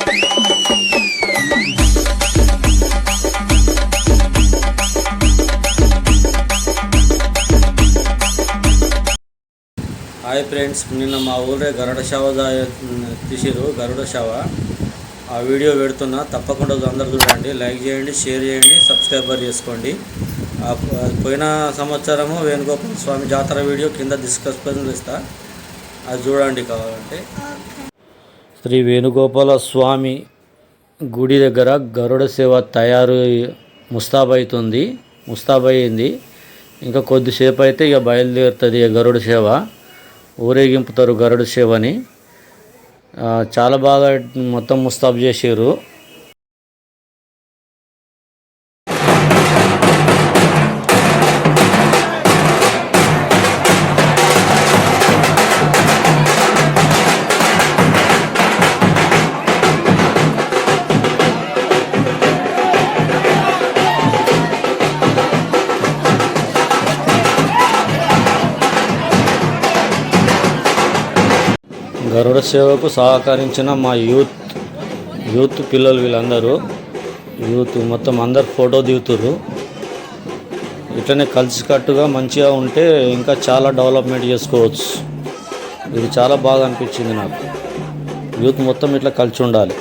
Hi friends, నిన్న మా ఊరే గరుడ సేవ తీసిరు. గరుడ సేవ ఆ వీడియో పెడుతున్నా, తప్పకుండా అందరు చూడండి. లైక్ చేయండి, షేర్ చేయండి, సబ్స్క్రైబర్ చేసుకోండి. పోయిన సంవత్సరము వేణుగోపాల స్వామి జాతర వీడియో కింద డిస్క్రిప్షన్ ఇస్తా, అది చూడండి కావాలంటే. శ్రీ వేణుగోపాల స్వామి గుడి దగ్గర గరుడ సేవ ముస్తాబైంది. ఇంకా కొద్దిసేపు అయితే ఇక బయలుదేరుతుంది గరుడ సేవ. ఊరేగింపుతారు గరుడ సేవని. చాలా బాగా మొత్తం ముస్తాబు చేసారు. గరుడ సేవకు సహకరించిన మా యూత్ పిల్లలు, వీళ్ళందరూ మొత్తం అందరు ఫోటో దిగుతుర్రు. ఇట్లనే కలిసికట్టుగా మంచిగా ఉంటే ఇంకా చాలా డెవలప్మెంట్ చేసుకోవచ్చు. ఇది చాలా బాగా అనిపించింది నాకు. యూత్ మొత్తం ఇట్లా కలిసి ఉండాలి.